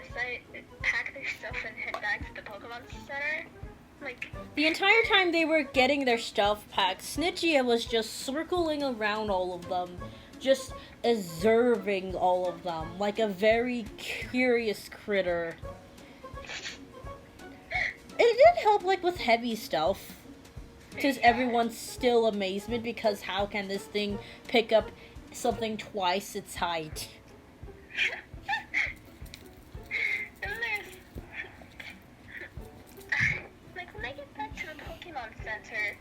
decide to pack their stuff and head back to the Pokemon Center. Like, the entire time they were getting their stuff packed, Snitchy was just circling around all of them, just observing all of them, like a very curious critter. It did help, like, with heavy stuff, because everyone's still amazement, because how can this thing pick up something twice its height? and there's, like, when they get back to the Pokemon Center,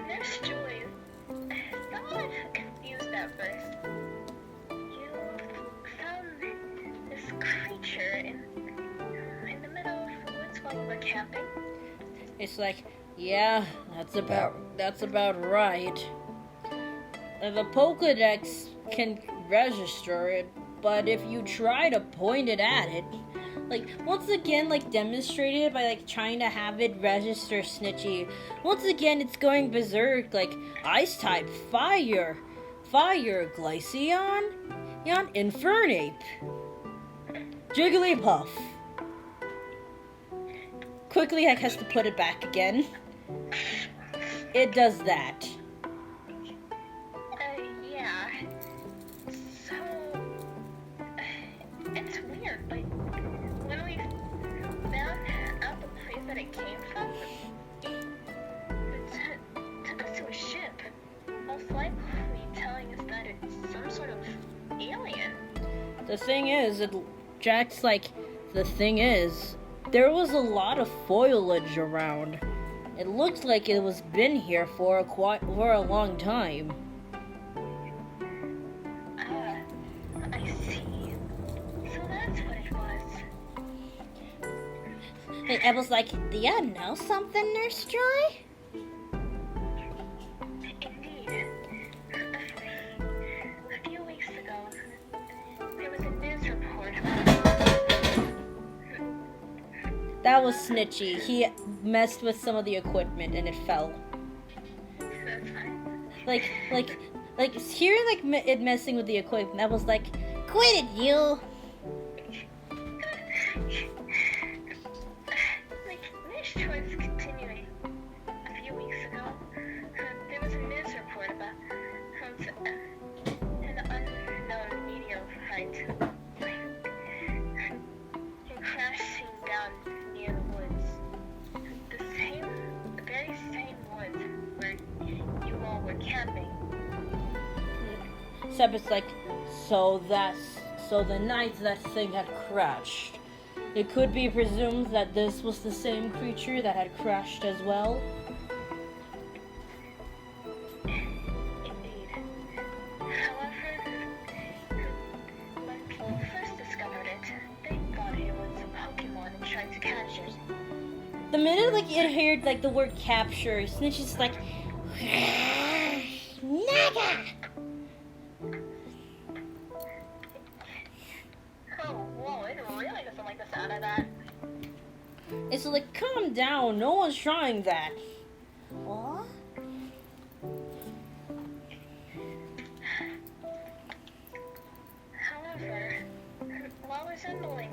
Nurse Joy is somewhat confused at first. You found this creature in the middle of the woods while you were camping? It's like, yeah, that's about right. And the Pokedex can register it, but if you try to point it at it, like, once again, like, demonstrated by, like, trying to have it register Snitchy, once again, it's going berserk, like, Ice-type, Fire, Glaceon, Infernape, Jigglypuff. Quickly, Heck has to put it back again. It does that. Yeah. So, it's weird, like, when we found out the place that it came from, it took us to a ship, most likely telling us that it's some sort of alien. The thing is, Jack's like, the thing is, there was a lot of foliage around. It looked like it was been here for a long time. I see. So that's what it was. And Evel's like, do you know something, Nurse Joy? Indeed. A few weeks ago, there was a news report about... That was Snitchy. He messed with some of the equipment and it fell. That's fine. Like hearing like it messing with the equipment, I was like, quit it, you. Like, Nurse Joy's continuing. A few weeks ago, there was a news report about an unknown meteorite crashing down near the woods. The very same woods where you all were camping. Seb's like, so the night that thing had crashed, it could be presumed that this was the same creature that had crashed as well. Indeed. However, when people first discovered it, they thought it was a Pokemon and tried to catch it. The minute like it heard like the word capture, Snitch is like, Naga! Oh, whoa, it really doesn't like the sound of that. It's like, calm down, no one's trying that. What? However, while resembling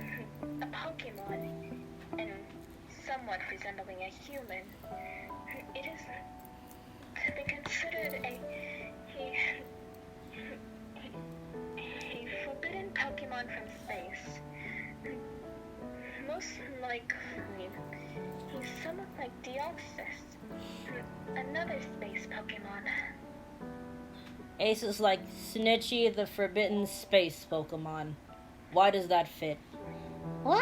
a Pokemon and somewhat resembling a human, it is to be considered a forbidden Pokemon from space. Most likely, he's somewhat like Deoxys, another space Pokemon. Ace is like, Snitchy, the forbidden space Pokemon. Why does that fit? Well,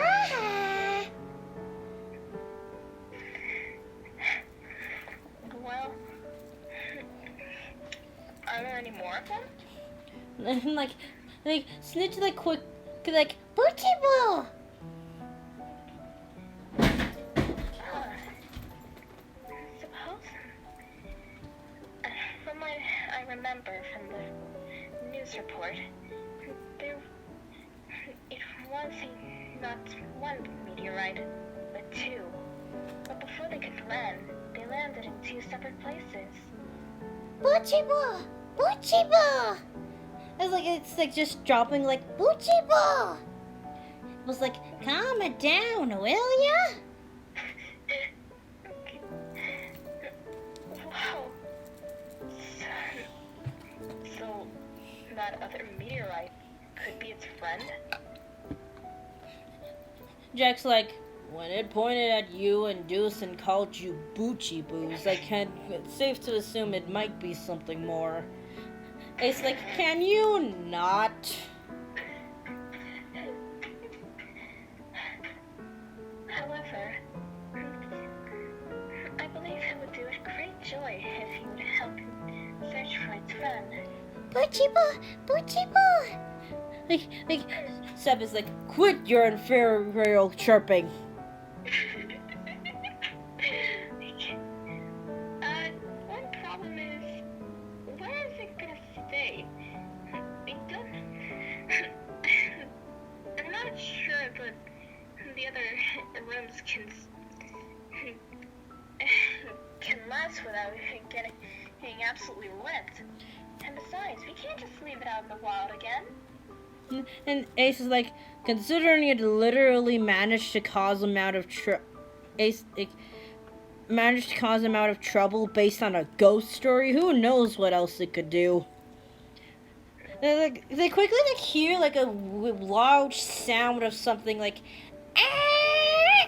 are there any more of them? And like Snitch like quick, like, Pokeball! Suppose, from what I remember from the news report, it was not one meteorite, but two. But before they could land, they landed in two separate places. Pokeball! It's like just dropping like Boochie Boo. It was like, calm it down, will ya? Wow. So that other meteorite could be its friend? Jack's like, when it pointed at you and Deuce and called you Boochie Boos, it's safe to assume it might be something more. It's like, can you not? However, I believe it would do it great joy if you would help search for its friend. Boochie Boo! Boochie Boo! Like, Seb is like, quit your inferior chirping. One problem is, where is it gonna stay? We don't... I'm not sure, but the other rooms can last without getting absolutely ripped. And besides, we can't just leave it out in the wild again. And Ace is like, considering it literally managed to cause him out of trouble based on a ghost story, who knows what else it could do. They quickly hear like a loud sound of something like, ah!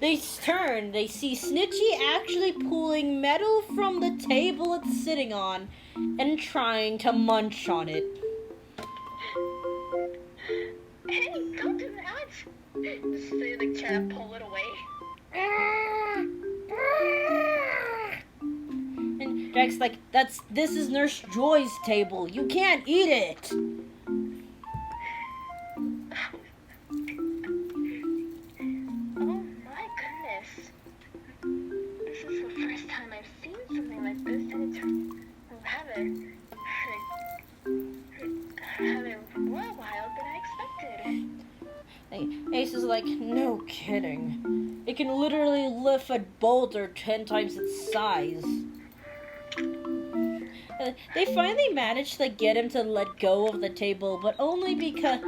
They turn, they see Snitchy actually pulling metal from the table it's sitting on and trying to munch on it. Hey, don't do that! So they try to pull it away. And Jack's like, this is Nurse Joy's table. You can't eat it. Oh my goodness. This is the first time I've seen something like this, and it's rather more wild than I expected. Ace is like, no kidding. It can literally lift a boulder 10 times its size. They finally managed to get him to let go of the table, but only because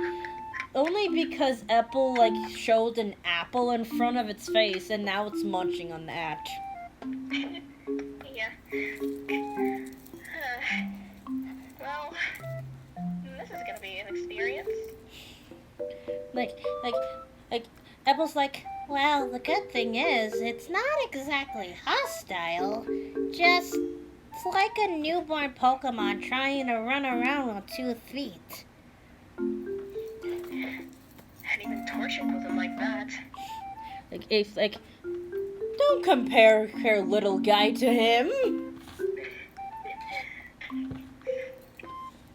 Apple showed an apple in front of its face, and now it's munching on that. Yeah. Well, this is gonna be an experience. Like Apple's like, well, the good thing is, it's not exactly hostile. Just, it's like a newborn Pokemon trying to run around on 2 feet. And even Torchic wasn't like that. It's like, don't compare her little guy to him.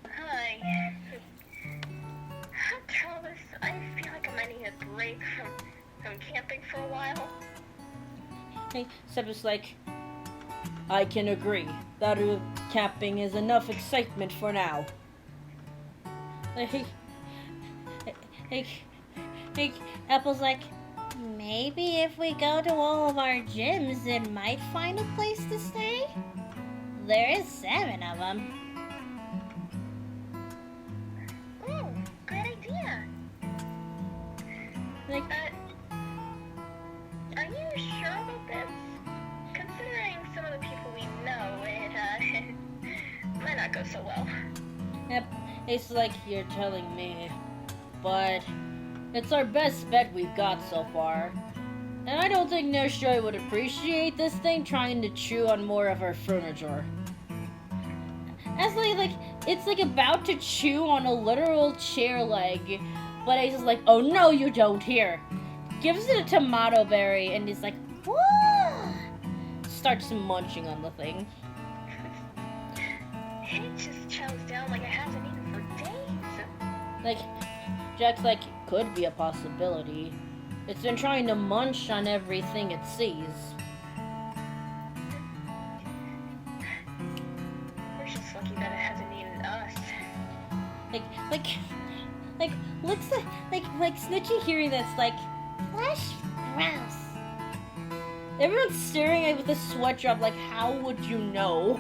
Hi. After all this, I feel like I might need a break from camping for a while. Hey, Seb's like, I can agree. That camping is enough excitement for now. Hey, Apple's like, maybe if we go to all of our gyms, it might find a place to stay? There is 7 of them. Ooh, good idea. Like, are you sure about this? Considering some of the people we know, it might not go so well. yep, it's like you're telling me. But it's our best bet we've got so far. And I don't think Nurse Joy would appreciate this thing trying to chew on more of her furniture. As it's about to chew on a literal chair leg, but Ace is like, oh no you don't, here. Gives it a tomato berry and he's like, woo! Starts munching on the thing. It just chows down like it hasn't eaten for days. Like, Jack's like, it could be a possibility. It's been trying to munch on everything it sees. We're just lucky that it hasn't eaten us. Like Snitchy hearing that's like, flesh grouse. Everyone's staring at it with a sweat drop like, how would you know?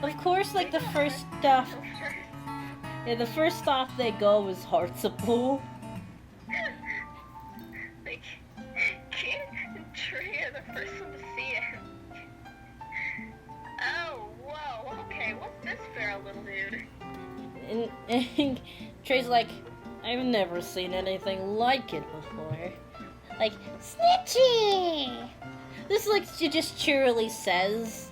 Of course, like the first stop, the first stop they go is Hartlepool. Like, Trey are the first one to see it. Oh, whoa, okay, what's this feral little dude? And Trey's like, I've never seen anything like it before. Like, Snitchy! This like she just cheerily says.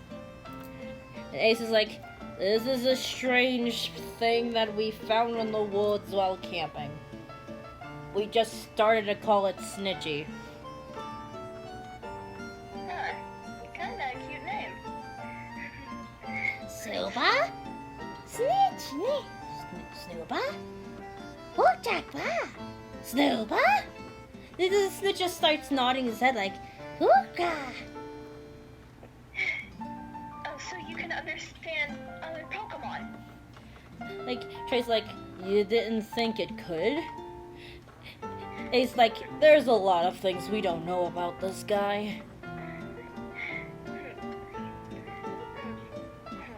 And Ace is like, this is a strange thing that we found in the woods while camping. We just started to call it Snitchy. Huh, kinda a cute name. Snooba? Snitch, Snooba? Hookjackba? Snooba? The Snitch just starts nodding his head like, Hookah? Oh, so you can understand other Pokemon. like, Trey's like, you didn't think it could? Ace like, there's a lot of things we don't know about this guy.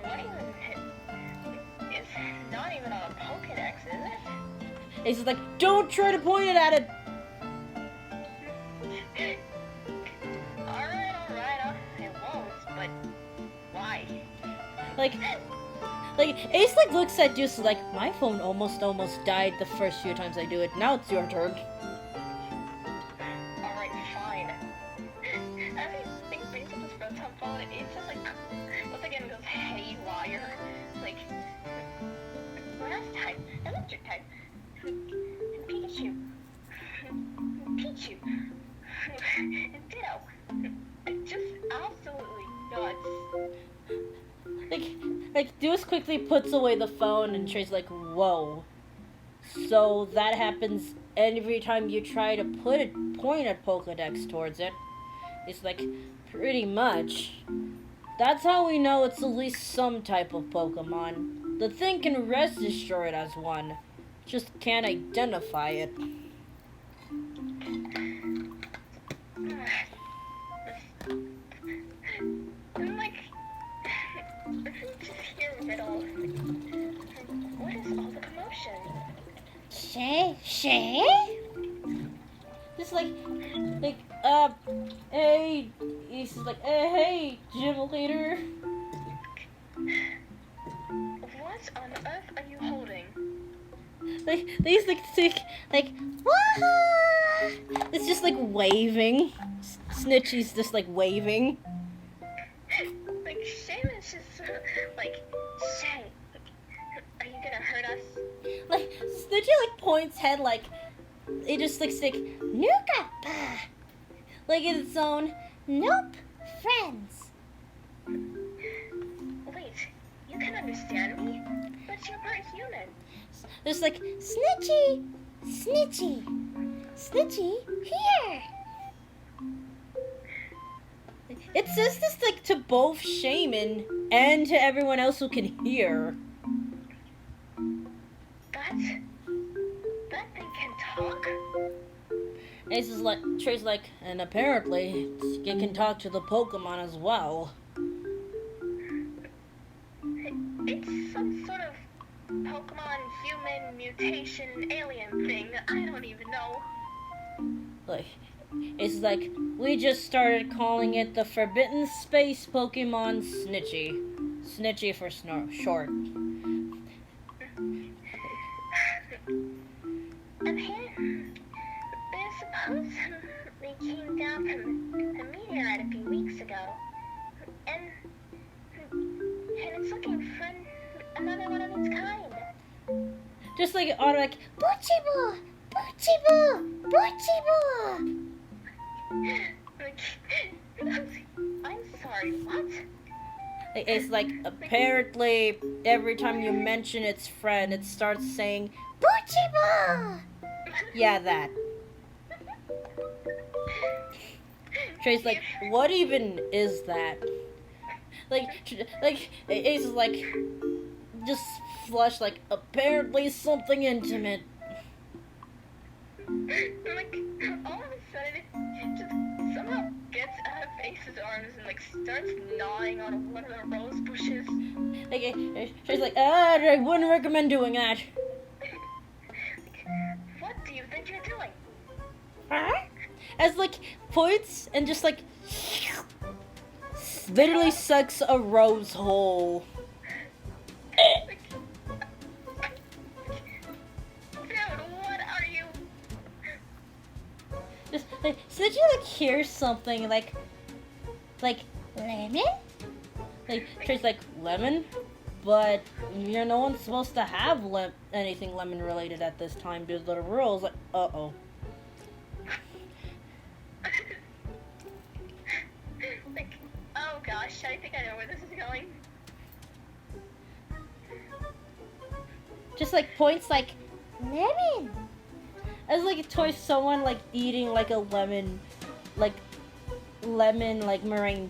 What even is not even on a Pokedex, is it? Ace is like, don't try to point it at it! Alright, I won't, but why? Like Ace like looks at you like, my phone almost died the first few times I do it. Now it's your turn. Alright, fine. Everything brings up his proton phone, it's just like, once again goes haywire. Like, last time, electric type, Pikachu, and Ditto. Just absolutely nuts. Like Deuce quickly puts away the phone and Trey's like, whoa. So that happens every time you try to point a Pokedex towards it. It's like, pretty much. That's how we know it's at least some type of Pokemon. The thing can register it as one. Just can't identify it. I'm like, just hear riddle. What is all the commotion? Shay? Just like, hey, he's just like, hey, gym leader. What on earth are you holding? Like, these like, wah! It's just like waving. Snitchy's just like waving. Like, Shaman's just, like, Shay, are you gonna hurt us? Like, Snitchy like points head like, it just looks like, Nuka? like in its own, Nope. Friends. Wait, you can understand me? But you're part human. there's like, Snitchy. Snitchy, here. it says this like to both Shaman and to everyone else who can hear. That thing can talk? Ace is like, Trey's like, and apparently it can talk to the Pokemon as well. It's some sort of Pokemon, human, mutation, alien thing. I don't even know. Like, it's like, we just started calling it the Forbidden Space Pokemon Snitchy. Snitchy for short. I'm here. They're supposed they came down from a meteorite a few weeks ago. And it's looking for another one of its kind. Just like, automatic, Boochie boo. Like, I'm sorry, what? it's like, apparently, every time you mention its friend, it starts saying, Boochie yeah, that. Trey's like, what even is that? Like, Ace is like, just flush, like, apparently something intimate. Like, all of a sudden, just some gets out of Ace's arms and like starts gnawing on one of the rose bushes. Like, she's like, I wouldn't recommend doing that. What do you think you're doing? Huh? As like points and just like literally sucks a rose whole. Dude, what are you? Just like, so did you like hear something like Lemon? like Trey's like lemon, but no one's supposed to have anything lemon related at this time due to the rules. Like, oh. Like, oh gosh, I think I know where this is going. Just like points like Lemon. as like towards someone like eating like a lemon like meringue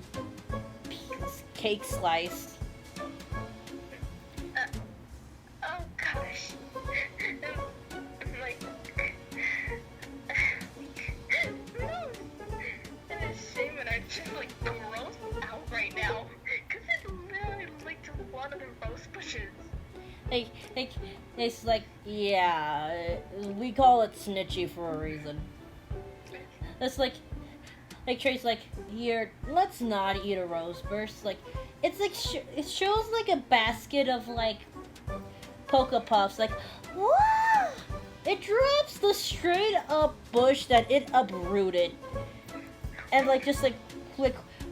cake slice. Oh gosh. Like, no. And it's shame and I'm just like grossed out right now. Cause it literally licked one of the rose bushes. Like it's like, yeah, we call it snitchy for a reason. That's like Trey's like, here, let's not eat a rose burst. Like, it's like it shows like a basket of like Poke Puffs. Like, Whoa! it drops the straight up bush that it uprooted, and like just like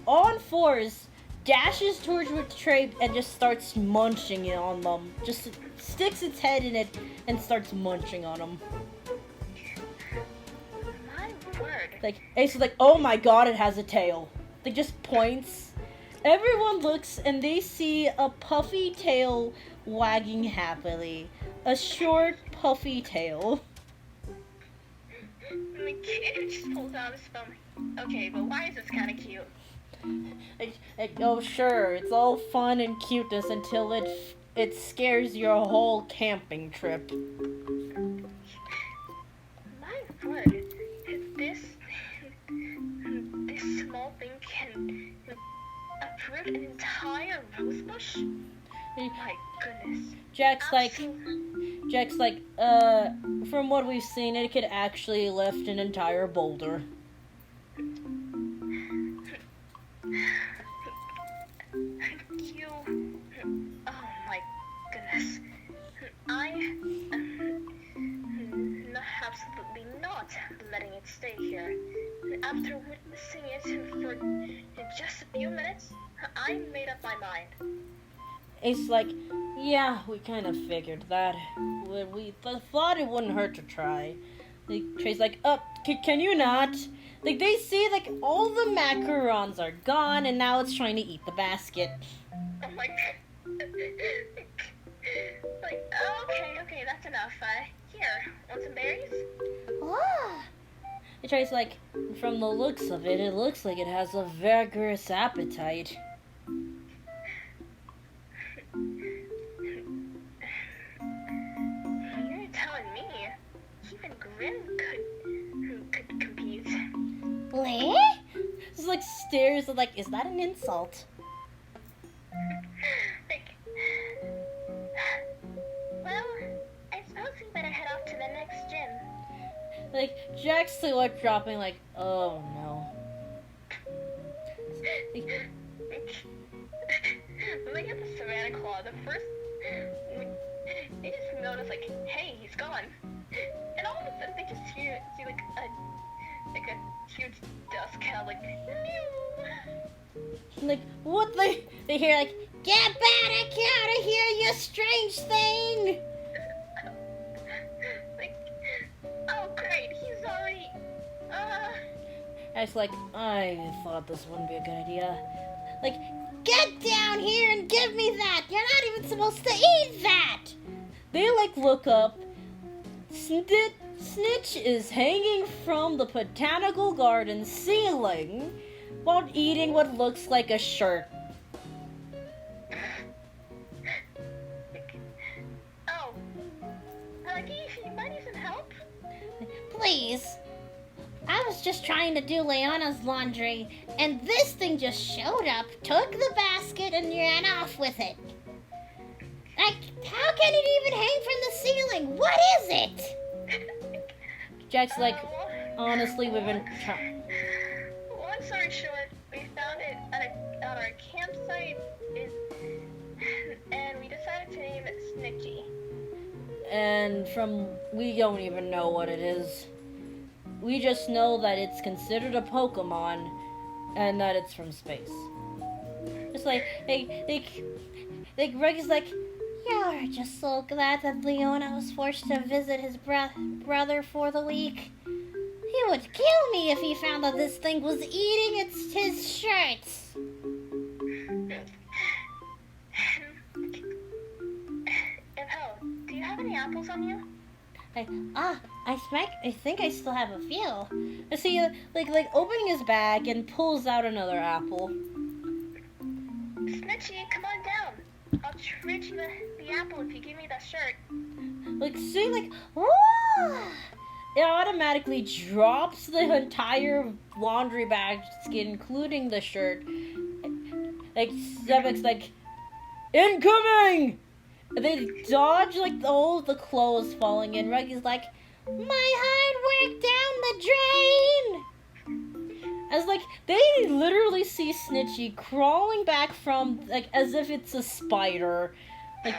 on fours, dashes towards Trey and just starts munching it on them. Just sticks its head in it and starts munching on them. My word. Like Ace is like, oh my god, it has a tail. Like just points. Everyone looks and they see a puffy tail wagging happily. A short, puffy tail. And the kid just pulls out his phone. Okay, but why is this kind of cute? Oh sure, it's all fun and cuteness until it scares your whole camping trip. My word. This small thing can uproot an entire rose bush? My goodness. Jack's like, Absolutely. from what we've seen, it could actually lift an entire boulder. You. Oh my goodness. I am absolutely not letting it stay here. After witnessing it for just a few minutes, I made up my mind. It's like, yeah, we kind of figured that. We thought it wouldn't hurt to try. Like, Trey's like, can you not? Like, they see, like, all the macarons are gone, and now it's trying to eat the basket. Oh my god. Like, okay, that's enough. Here, want some berries? Whoa! And Trey's like, from the looks of it, it looks like it has a vigorous appetite. You're telling me even Grim could compete. Bleh? Just like stares at like, is that an insult? Like, well, I suppose we better head off to the next gym. Like, Jack's still like dropping like, oh no. Look at the Savannah Claw. The first, they just notice like, hey, he's gone, and all of a sudden they just see like a huge dust cloud like, meow. Like, what they hear like, get back out of here, you strange thing! Like, oh great, he's already, And it's like, I thought this wouldn't be a good idea. Like, get down here and give me that! You're not even supposed to eat that! They like look up. Snitch is hanging from the botanical garden ceiling while eating what looks like a shirt. oh, Lucky, you might need some help? Please. I was just trying to do Leona's laundry, and this thing just showed up, took the basket, and ran off with it. Like, how can it even hang from the ceiling? What is it? Jack's like, honestly, we've been trying. Long story short, we found it at our campsite, and we decided to name it Snitchy. And we don't even know what it is. We just know that it's considered a Pokemon, and that it's from space. It's like, Greg is like, you're just so glad that Leona was forced to visit his brother for the week. He would kill me if he found that this thing was eating his shirts. Do you have any apples on you? I think I still have a few. I see, like opening his bag and pulls out another apple. Snitchy, come on down. I'll trade you the apple if you give me that shirt. Like, see, like, Woo! it automatically drops the entire laundry basket, including the shirt. Like, Zebek's like, incoming! And they dodge, like, all the clothes falling in. Reggie's like, My hard work down the drain! as, like, they literally see Snitchy crawling back from, like, as if it's a spider. Like,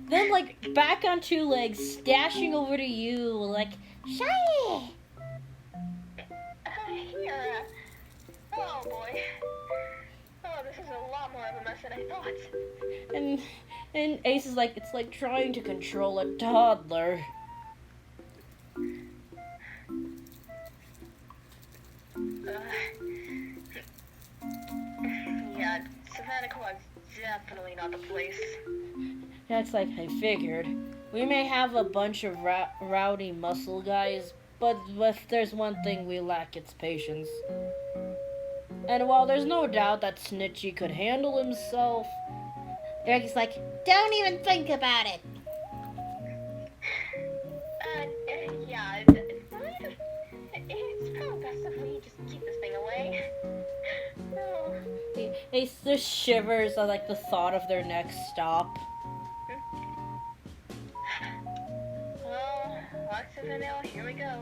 then, like, back on two legs, dashing over to you, like, Shiny! Here. Oh boy. Oh, this is a lot more of a mess than I thought. and Ace is like, it's like trying to control a toddler. Yeah, Savannah was definitely not the place. That's like, I figured. We may have a bunch of rowdy muscle guys, but if there's one thing we lack, it's patience. And while there's no doubt that Snitchy could handle himself, Eric's like, don't even think about it. Yeah, it's probably best if we just keep this thing away. No. Ace just shivers at like the thought of their next stop. Well, lots of vanilla, here we go.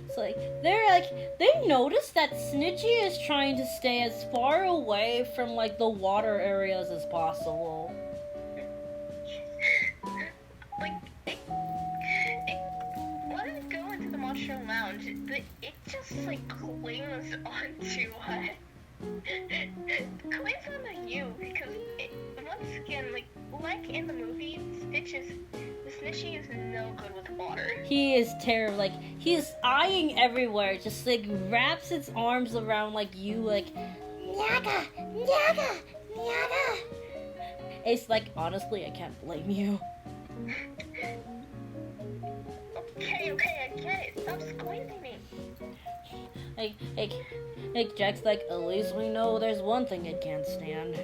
It's like, they notice that Snitchy is trying to stay as far away from like the water areas as possible. Like, when I go into the Mushroom Lounge, it just like clings onto clings onto you because once again, like in the movie, Snitchy is no good with water. He is terrible. Like, he's eyeing everywhere, just like wraps its arms around like you, like, Nyaga! Nyaga! Nyaga! Ace like, honestly, I can't blame you. Okay, I get it. Stop squeezing me. Like, Jack's like, at least we know there's one thing it can't stand.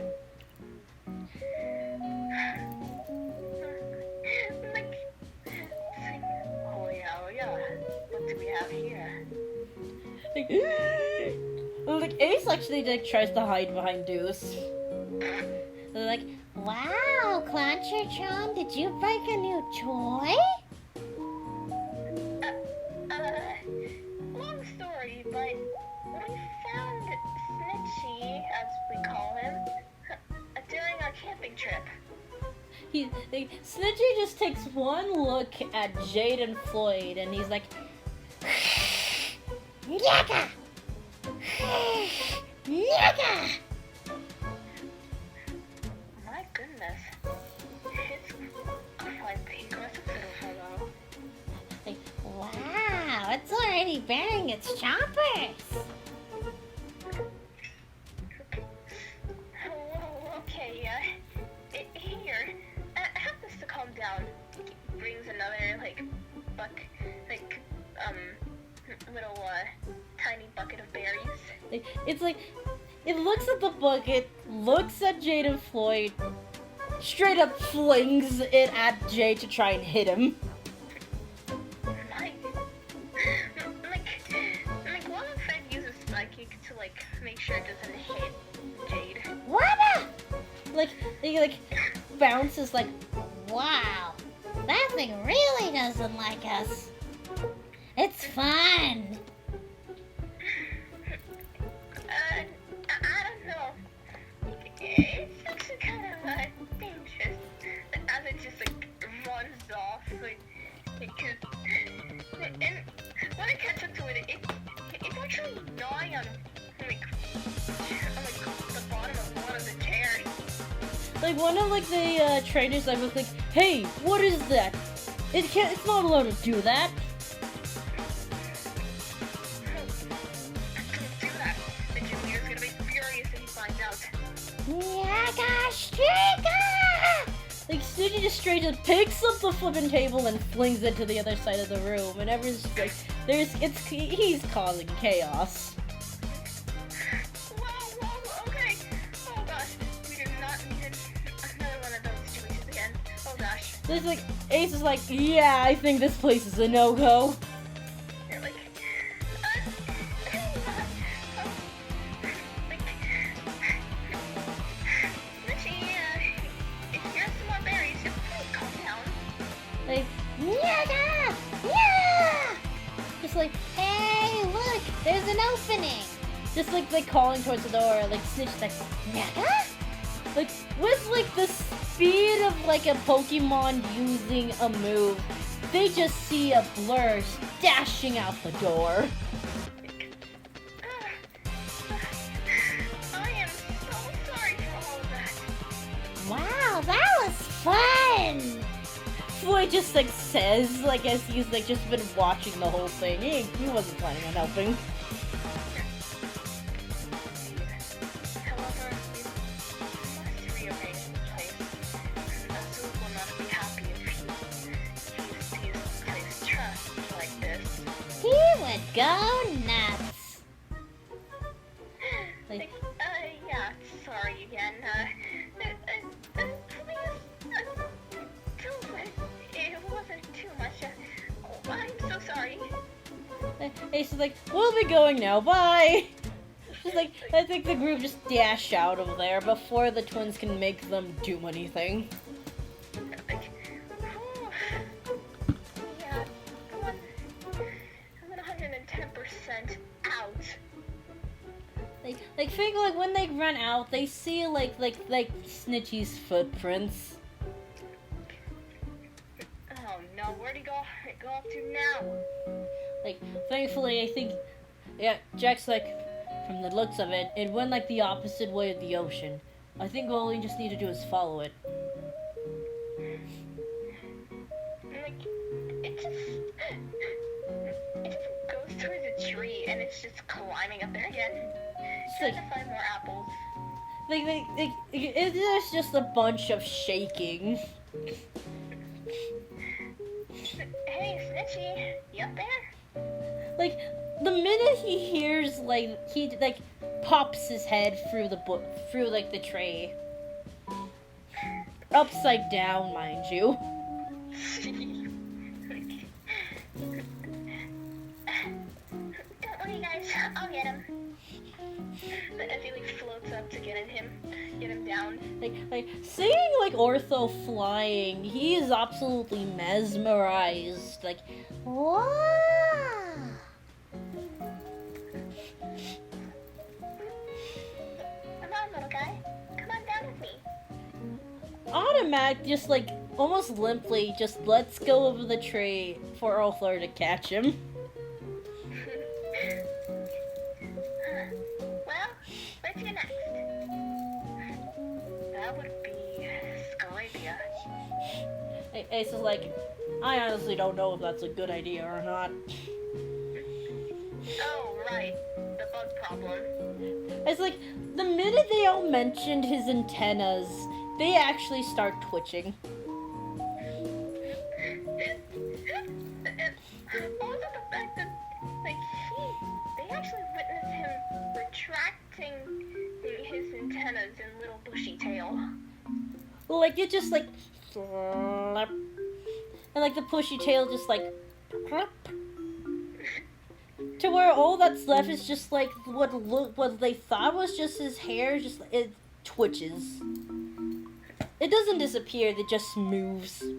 Oh yeah. What do we have here? Like Ace actually like tries to hide behind Deuce. They're like, Wow, Clantron, did you break a new toy? Long story, but we found Snitchy, as we call him, during our camping trip. Snitchy just takes one look at Jade and Floyd, and he's like, Nyaga! Nyaga! My goodness. It's quite the aggressive little fellow. Like, wow, it's already bearing its chompers. Oh, okay, here. Have this to calm down. Brings another, little, tiny bucket of berries. it's like, it looks at the bucket, looks at Jade and Floyd, straight up flings it at Jade to try and hit him. My, sure it doesn't hit Jade. What? Like, he like bounces like, Wow. That thing really doesn't like us. It's fun. I don't know. It's actually kind of dangerous as it just like runs off. Like, and when I catch up to it, it's actually gnawing on like the bottom of one of the chairs. like one of like the trainers like was like, hey, what is that? It's not allowed to do that. Don't do that. The gym leader's gonna be furious if he finds out. Like Snitchy just straight up picks up the flipping table and flings it to the other side of the room, and everyone's like, he's causing chaos. Whoa, okay. Oh gosh, we do not need another one of those situations again. Oh gosh. There's like Ace is like, yeah, I think this place is a no-go. You're like, Richie, if you have some more berries, just please calm down. Like, Yeah! Yeah! just like, Hey, look, there's an opening. just like calling towards the door, like Snitch like, Naga? like with like the speed of like a Pokemon using a move, they just see a blur dashing out the door. I am so sorry for all of that. Wow, that was fun. Floyd just like says, like as he's like just been watching the whole thing. He wasn't planning on helping. However, we must rearrange the place. Azul will not be happy if he sees the place trashed like this. He would go nuts. Like, Yeah, sorry again. Please, it wasn't too much. I'm so sorry. Ace is like, we'll be going now, bye! Just like, I think the group just dash out of there before the twins can make them do anything. Yeah, I'm 110% out. Like think like when they run out, they see like Snitchy's footprints. Oh no, where'd he go off to now? Like, thankfully, I think, yeah, Jack's like, from the looks of it, it went like the opposite way of the ocean. I think all we just need to do is follow it. Like, it just goes towards a tree and it's just climbing up there again. Trying to find more apples. There's just a bunch of shaking. Hey, Snitchy, you up there? Like, the minute he hears, like, he, like, pops his head through through, like, the tray. Upside down, mind you. Don't worry, guys. I'll get him. As he like floats up to get him down. Like seeing like Ortho flying, he is absolutely mesmerized. Like, Wow. Come on, little guy. Come on down with me. Automatic just like almost limply just lets go of the tray for Ortho to catch him. Well, where's your next? That would be Scalabia. Ace is like, I honestly don't know if that's a good idea or not. Oh, right. The bug problem. It's like, the minute they all mentioned his antennas, they actually start twitching. Also the fact that, like, they actually witnessed him retracting his antennas and little bushy tail. Like, it just like, and like the pushy tail just like, to where all that's left is just like what they thought was just his hair, just it twitches. It doesn't disappear, it just moves. So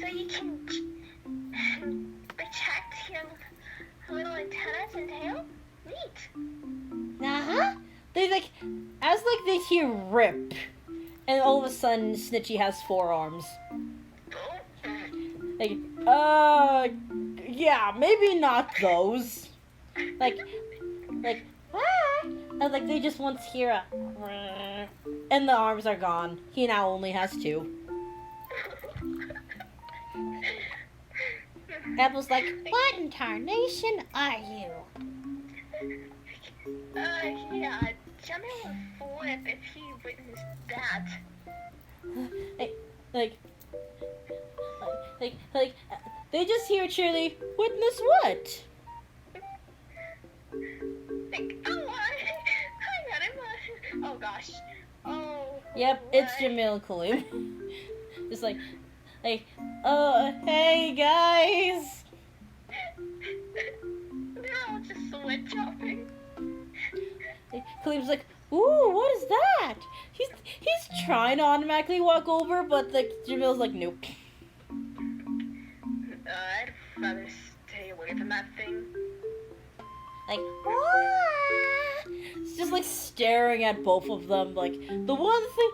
you can retract your little antennas and tail? Neat. Uh-huh. They like, as like they hear rip, and all of a sudden Snitchy has 4 arms. Like, yeah, maybe not those. Like, and like they just once hear a, and the arms are gone. He now only has 2. Apple's like, What in tarnation are you? Yeah, Jimmy would flip if he witnessed that. like, they just hear Shirley, witness what? Like, oh, I got him. Oh, gosh. Oh. Yep, it's Jamil Kalim. Just like, oh, hey guys. They're all just sweat dropping. Kalim's like, ooh, what is that? He's trying to automatically walk over, but the Jamil's like, nope. I'd rather stay away from that thing. Like, ah! It's just like staring at both of them. Like the one thing,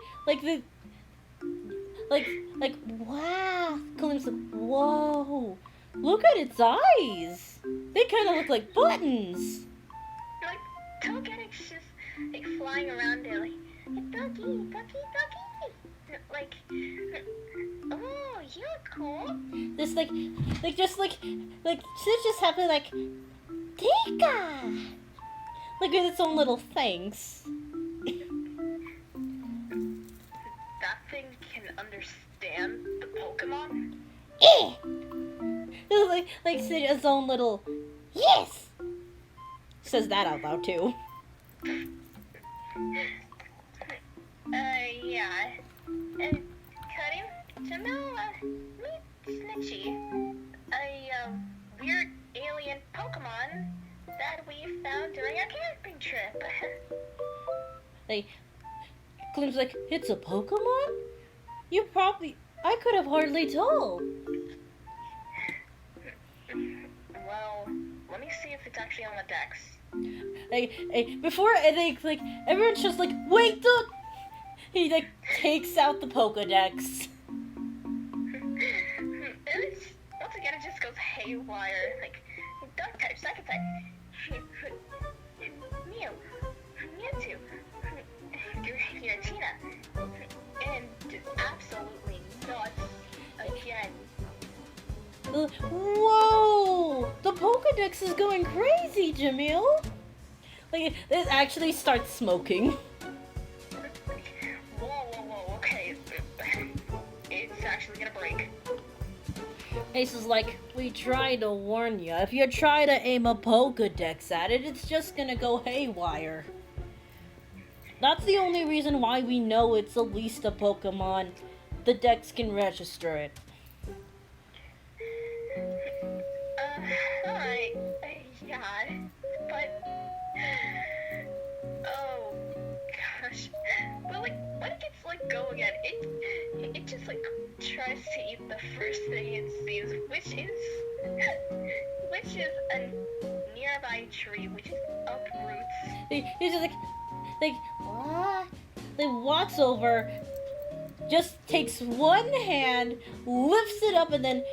like wow. Kalim's like, whoa, look at its eyes. They kind of look like buttons. Like, Togetic's just like flying around there, like Ducky. Like, oh, you're cool. This Snitch just happy like, Tika! Like with its own little things. That thing can understand the Pokemon? Eh! Like Snitch, its own little, yes! Says that out loud too. Yeah. Karim, Jamil, meet Snitchy. A, weird alien Pokemon that we found during our camping trip. Kalim's like, it's a Pokemon? I could have hardly told. Well, let me see if it's actually on the decks. Before everyone's just like, wait, he like takes out the Pokedex. Once again, it just goes haywire. Like, Dark type, Psychic type, Mewtwo, Giratina, and just absolutely nuts again. Whoa! The Pokedex is going crazy, Jamil. Like, it actually starts smoking. Whoa, okay. It's actually gonna break. Ace is like, we tried to warn you. If you try to aim a Pokedex at it, it's just gonna go haywire. That's the only reason why we know it's at least a Pokemon. The Dex can register it. Alright. Yeah, but... Oh, gosh. But, like, when it gets let go again, it just, like, tries to eat the first thing it sees, which is a nearby tree, which is uproots. He's just like, what? He walks over, just takes one hand, lifts it up, and then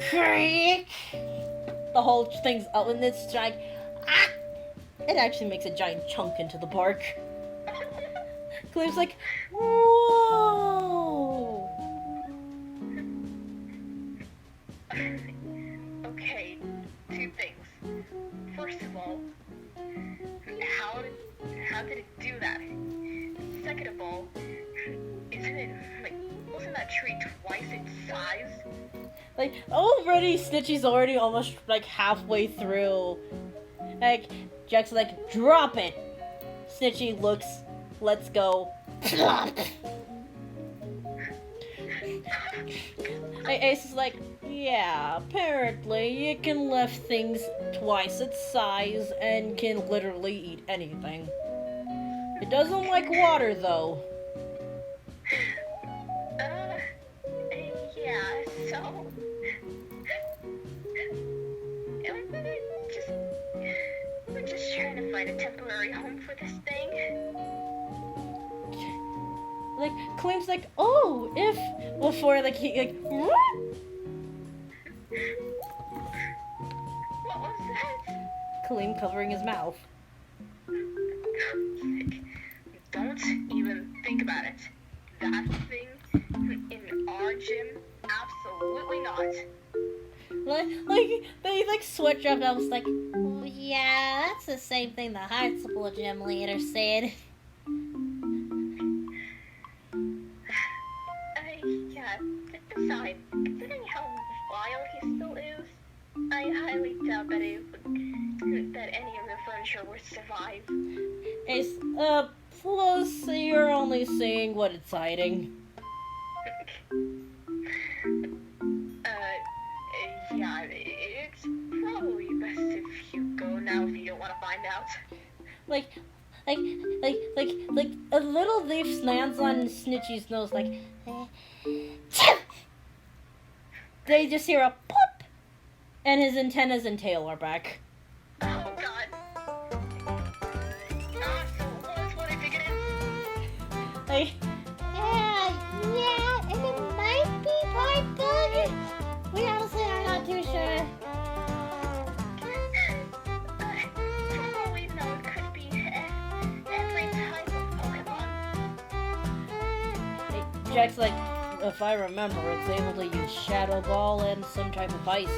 creak. The whole thing's up, and it's like, ah! It actually makes a giant chunk into the bark. Cliff's like, whoa! Okay, 2 things. First of all, how did it do that? Second of all, wasn't that tree twice its size? Like, already Snitchy's already almost like halfway through. Like, Jack's like, drop it! Snitchy looks, let's go. Ace is like, Yeah, apparently it can lift things twice its size and can literally eat anything. It doesn't like water though. Yeah, so... We're just trying to find a temporary home for this thing. Like, Kalim's like, oh, if... Before, like, he, like... What was that? Kalim covering his mouth. Don't even think about it. That thing in our gym? Absolutely not. Like they, like, switch up. I was like, Oh, yeah, that's the same thing the Hartsville gym leader said. Yeah, besides, considering how vile he still is, I highly doubt that any of the furniture would survive. it's, plus, you're only seeing what it's hiding. Yeah, it's probably best if you go now if you don't want to find out. Like a little leaf lands on Snitchy's nose, like, they just hear a pop, and his antennas and tail are back. Oh god. So what do you think it is? Like, Yeah, and it might be part bug. We honestly are not too sure. For all we know, it could be every type of Pokemon. Jack's like, if I remember, it's able to use Shadow Ball and some type of ice.